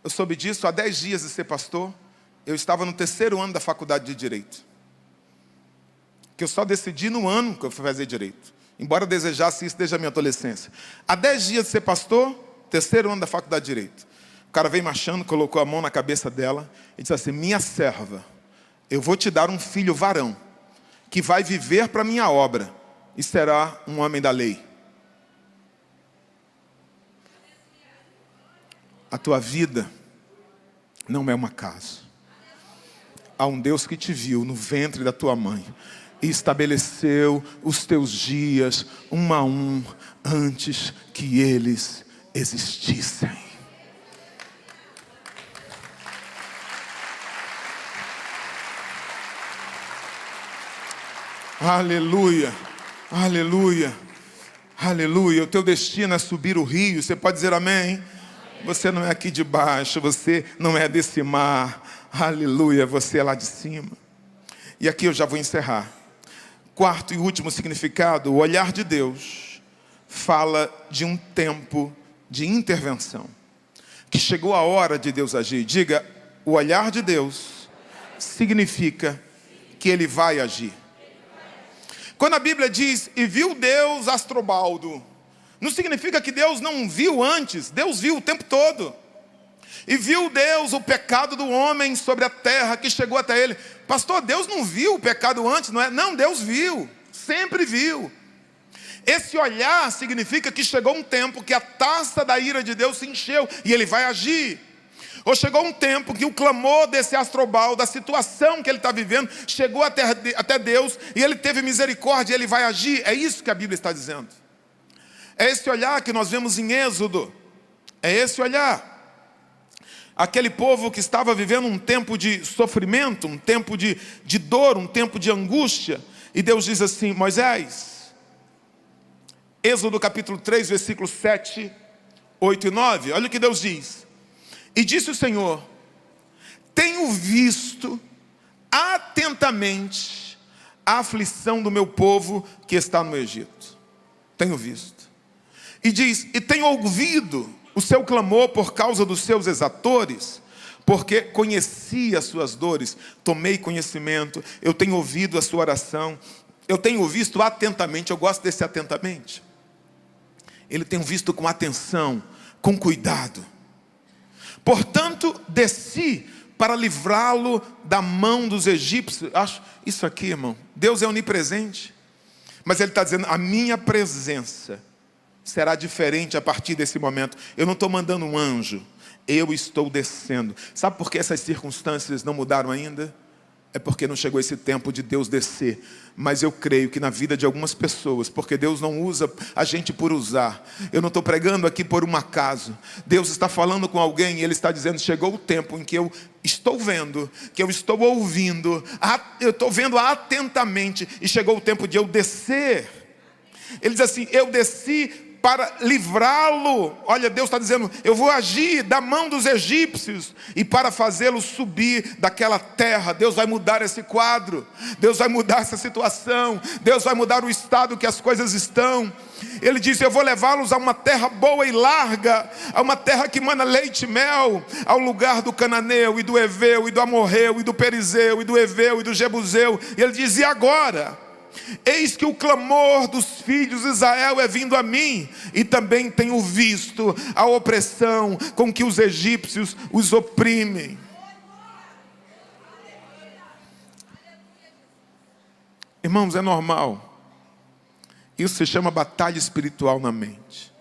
Eu soube disso há 10 dias de ser pastor. Eu estava no 3º ano da faculdade de Direito. Que eu só decidi no ano que eu fui fazer Direito. Embora eu desejasse isso desde a minha adolescência. Há 10 dias de ser pastor, 3º ano da faculdade de Direito. O cara veio marchando, colocou a mão na cabeça dela e disse assim, minha serva, eu vou te dar um filho varão, que vai viver para a minha obra e será um homem da lei. A tua vida não é um acaso. Há um Deus que te viu no ventre da tua mãe e estabeleceu os teus dias 1 a 1 antes que eles existissem. Aleluia, aleluia, aleluia. O teu destino é subir o rio. Você pode dizer amém? Você não é aqui de baixo, você não é desse mar. Aleluia, você é lá de cima. E aqui eu já vou encerrar. 4º e último significado, o olhar de Deus fala de um tempo de intervenção. Que chegou a hora de Deus agir. Diga, o olhar de Deus significa que Ele vai agir. Quando a Bíblia diz, e viu Deus Astrobaldo, não significa que Deus não viu antes, Deus viu o tempo todo. E viu Deus o pecado do homem sobre a terra que chegou até ele. Pastor, Deus não viu o pecado antes, não é? Não, Deus viu, sempre viu. Esse olhar significa que chegou um tempo que a taça da ira de Deus se encheu e ele vai agir. Ou chegou um tempo que o clamor desse Astrobal, da situação que ele está vivendo, chegou até Deus e ele teve misericórdia e ele vai agir. É isso que a Bíblia está dizendo. É esse olhar que nós vemos em Êxodo. É esse olhar. Aquele povo que estava vivendo um tempo de sofrimento, um tempo de dor, um tempo de angústia. E Deus diz assim: Moisés, Êxodo capítulo 3, versículos 7, 8 e 9. Olha o que Deus diz. E disse o Senhor: tenho visto atentamente a aflição do meu povo que está no Egito. Tenho visto. E diz: e tenho ouvido o seu clamor por causa dos seus exatores, porque conheci as suas dores, tomei conhecimento, eu tenho ouvido a sua oração, eu tenho visto atentamente. Eu gosto desse atentamente. Ele tem visto com atenção, com cuidado. Portanto, desci para livrá-lo da mão dos egípcios. Acho isso aqui, irmão, Deus é onipresente, mas Ele está dizendo: a minha presença será diferente a partir desse momento. Eu não estou mandando um anjo, eu estou descendo. Sabe por que essas circunstâncias não mudaram ainda? É porque não chegou esse tempo de Deus descer. Mas eu creio que na vida de algumas pessoas, porque Deus não usa a gente por usar. Eu não estou pregando aqui por um acaso. Deus está falando com alguém e Ele está dizendo: chegou o tempo em que eu estou vendo, que eu estou ouvindo, eu estou vendo atentamente, e chegou o tempo de eu descer. Ele diz assim: eu desci para livrá-lo. Olha, Deus está dizendo: eu vou agir da mão dos egípcios, e para fazê-lo subir daquela terra. Deus vai mudar esse quadro, Deus vai mudar essa situação, Deus vai mudar o estado que as coisas estão. Ele diz: eu vou levá-los a uma terra boa e larga, a uma terra que mana leite e mel, ao lugar do cananeu, e do heveu, e do amorreu, e do perizeu, e do heveu, e do jebuseu. E ele diz: e agora? Eis que o clamor dos filhos de Israel é vindo a mim, e também tenho visto a opressão com que os egípcios os oprimem. Irmãos, é normal. Isso se chama batalha espiritual na mente.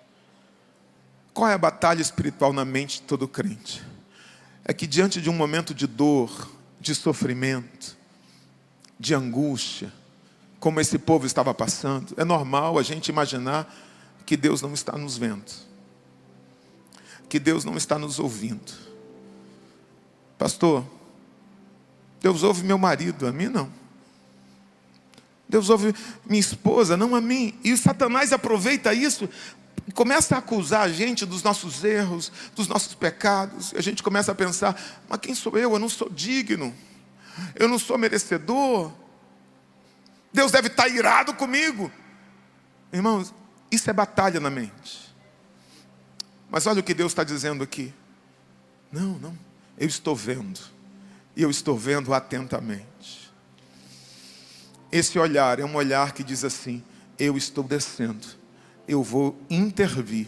Qual é a batalha espiritual na mente de todo crente? É que diante de um momento de dor, de sofrimento, de angústia, como esse povo estava passando, é normal a gente imaginar que Deus não está nos vendo, que Deus não está nos ouvindo. Pastor, Deus ouve meu marido, a mim não. Deus ouve minha esposa, não a mim. E o Satanás aproveita isso e começa a acusar a gente dos nossos erros, dos nossos pecados. E a gente começa a pensar: mas quem sou eu? Eu não sou digno, eu não sou merecedor. Deus deve estar irado comigo. Irmãos, isso é batalha na mente. Mas olha o que Deus está dizendo aqui. Não, eu estou vendo. E eu estou vendo atentamente. Esse olhar é um olhar que diz assim: eu estou descendo, eu vou intervir.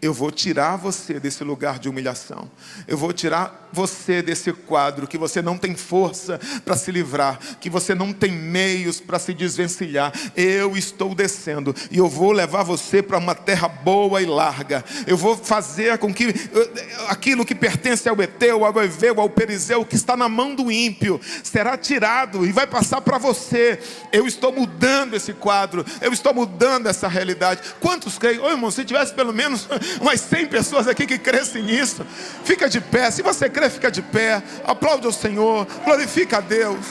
Eu vou tirar você desse lugar de humilhação. Eu vou tirar você desse quadro que você não tem força para se livrar, que você não tem meios para se desvencilhar. Eu estou descendo e eu vou levar você para uma terra boa e larga. Eu vou fazer com que aquilo que pertence ao Eteu, ao Eveu, ao Perizeu, que está na mão do ímpio, será tirado e vai passar para você. Eu estou mudando esse quadro, eu estou mudando essa realidade. Quantos creem? Ô irmão, se tivesse pelo menos umas 100 pessoas aqui que crescem nisso, fica de pé. Se você crê, fica de pé, aplaude ao Senhor, glorifica a Deus.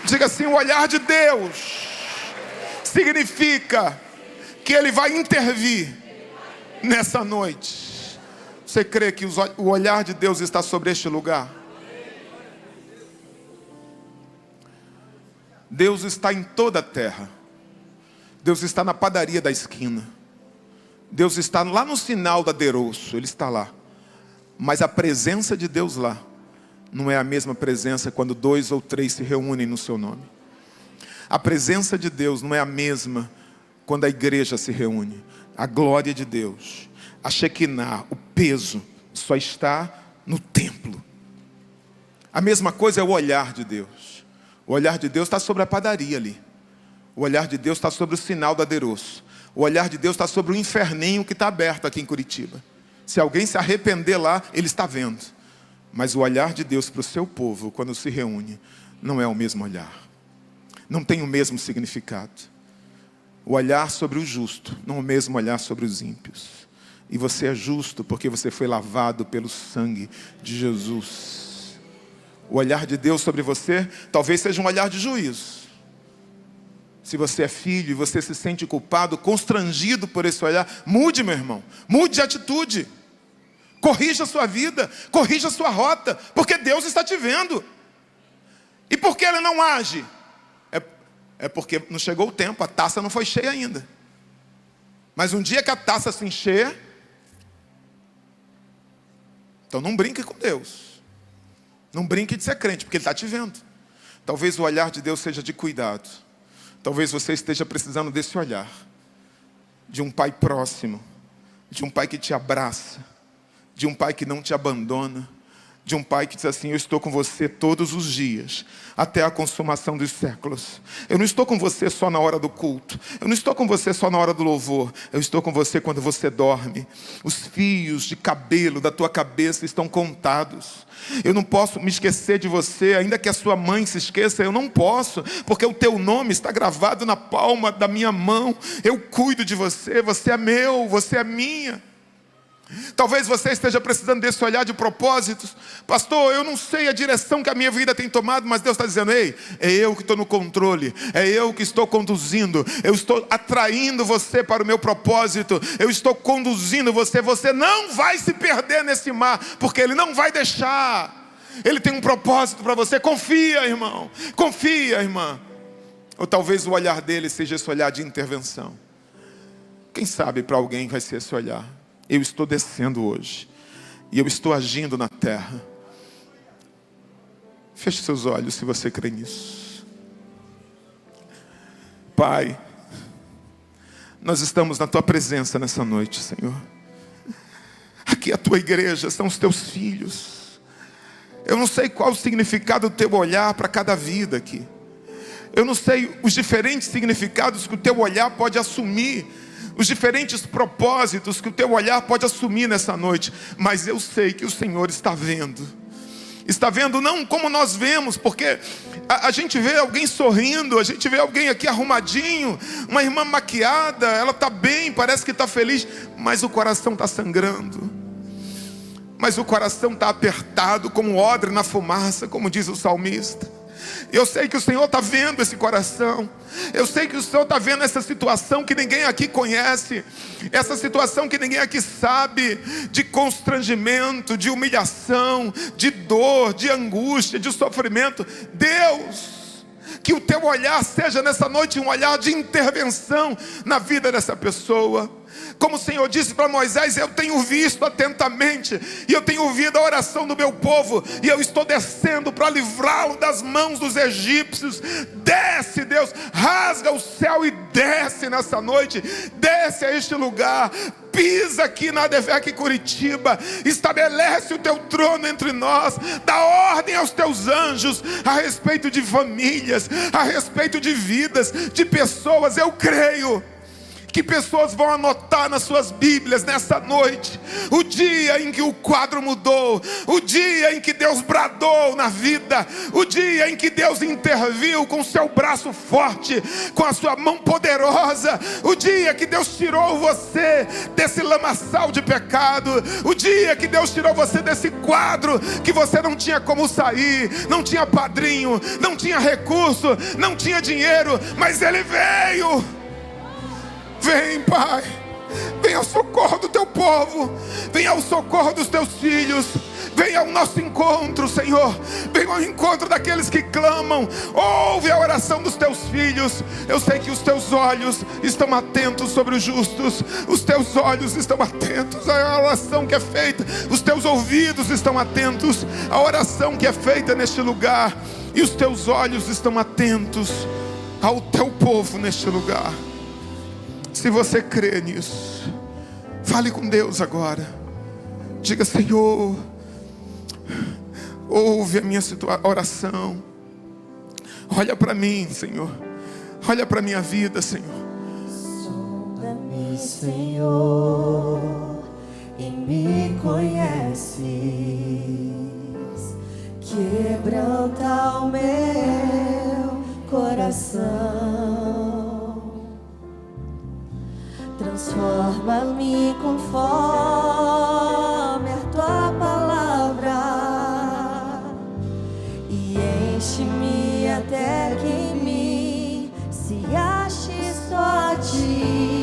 Diga assim: o olhar de Deus significa que Ele vai intervir nessa noite. Você crê que o olhar de Deus está sobre este lugar? Deus está em toda a terra. Deus está na padaria da esquina. Deus está lá no sinal da Deroço. Ele está lá. Mas a presença de Deus lá não é a mesma presença quando 2 ou 3 se reúnem no seu nome. A presença de Deus não é a mesma quando a igreja se reúne. A glória de Deus, A Shekinah, o peso, só está no templo. A mesma coisa é o olhar de Deus. O olhar de Deus está sobre a padaria ali. O olhar de Deus está sobre o sinal da Aderoço. O olhar de Deus está sobre o inferninho que está aberto aqui em Curitiba. Se alguém se arrepender lá, ele está vendo. Mas o olhar de Deus para o seu povo, quando se reúne, não é o mesmo olhar. Não tem o mesmo significado. O olhar sobre o justo, não é o mesmo olhar sobre os ímpios. E você é justo porque você foi lavado pelo sangue de Jesus. O olhar de Deus sobre você talvez seja um olhar de juízo. Se você é filho e você se sente culpado, constrangido por esse olhar, mude, meu irmão. Mude de atitude. Corrija a sua vida, corrija a sua rota, porque Deus está te vendo. E por que Ele não age? É porque não chegou o tempo, a taça não foi cheia ainda. Mas um dia que a taça se encher, então não brinque com Deus. Não brinque de ser crente, porque Ele está te vendo. Talvez o olhar de Deus seja de cuidado. Talvez você esteja precisando desse olhar. De um pai próximo. De um pai que te abraça. De um pai que não te abandona. De um pai que diz assim: eu estou com você todos os dias, até a consumação dos séculos. Eu não estou com você só na hora do culto. Eu não estou com você só na hora do louvor. Eu estou com você quando você dorme. Os fios de cabelo da tua cabeça estão contados. Eu não posso me esquecer de você, ainda que a sua mãe se esqueça, eu não posso, porque o teu nome está gravado na palma da minha mão. Eu cuido de você, você é meu, você é minha. Talvez você esteja precisando desse olhar de propósitos. Pastor, eu não sei a direção que a minha vida tem tomado, mas Deus está dizendo: ei, é eu que estou no controle, é eu que estou conduzindo, eu estou atraindo você para o meu propósito, eu estou conduzindo você. Você não vai se perder nesse mar, porque Ele não vai deixar. Ele tem um propósito para você. Confia, irmão, confia, irmã. Ou talvez o olhar dele seja esse olhar de intervenção. Quem sabe para alguém vai ser esse olhar: eu estou descendo hoje e eu estou agindo na terra. Feche seus olhos se você crê nisso. Pai, nós estamos na Tua presença nessa noite, Senhor. Aqui é a Tua igreja, são os Teus filhos. Eu não sei qual o significado do Teu olhar para cada vida aqui. Eu não sei os diferentes significados que o Teu olhar pode assumir, os diferentes propósitos que o teu olhar pode assumir nessa noite. Mas eu sei que o Senhor está vendo. Está vendo não como nós vemos, porque a gente vê alguém sorrindo, a gente vê alguém aqui arrumadinho, uma irmã maquiada, ela está bem, parece que está feliz, mas o coração está sangrando. Mas o coração está apertado como odre na fumaça, como diz o salmista. Eu sei que o Senhor está vendo esse coração. Eu sei que o Senhor está vendo essa situação que ninguém aqui conhece. Essa situação que ninguém aqui sabe. De constrangimento, de humilhação, de dor, de angústia, de sofrimento. Deus, que o teu olhar seja nessa noite um olhar de intervenção na vida dessa pessoa. Como o Senhor disse para Moisés: eu tenho visto atentamente, e eu tenho ouvido a oração do meu povo, e eu estou descendo para livrá-lo das mãos dos egípcios. Desce, Deus, rasga o céu e desce nessa noite. Desce a este lugar, pisa aqui na ADVEC Curitiba, estabelece o teu trono entre nós, dá ordem aos teus anjos a respeito de famílias, a respeito de vidas, de pessoas. Eu creio que pessoas vão anotar nas suas Bíblias nessa noite o dia em que o quadro mudou, o dia em que Deus bradou na vida, o dia em que Deus interviu com o seu braço forte, com a sua mão poderosa, o dia que Deus tirou você desse lamaçal de pecado, o dia que Deus tirou você desse quadro que você não tinha como sair, não tinha padrinho, não tinha recurso, não tinha dinheiro, mas Ele veio. Vem, Pai, vem ao socorro do teu povo, vem ao socorro dos teus filhos, vem ao nosso encontro, Senhor, vem ao encontro daqueles que clamam. Ouve a oração dos teus filhos. Eu sei que os teus olhos estão atentos sobre os justos, os teus olhos estão atentos à oração que é feita, os teus ouvidos estão atentos à oração que é feita neste lugar, e os teus olhos estão atentos ao teu povo neste lugar. Se você crê nisso, Fale com Deus agora. Diga: Senhor, ouve a minha oração. Olha para mim, Senhor. Olha para a minha vida, Senhor. Sonda-me, Senhor, e me conheces. Quebranta o meu coração. Transforma-me conforme a tua palavra e enche-me até que em mim se ache só a ti.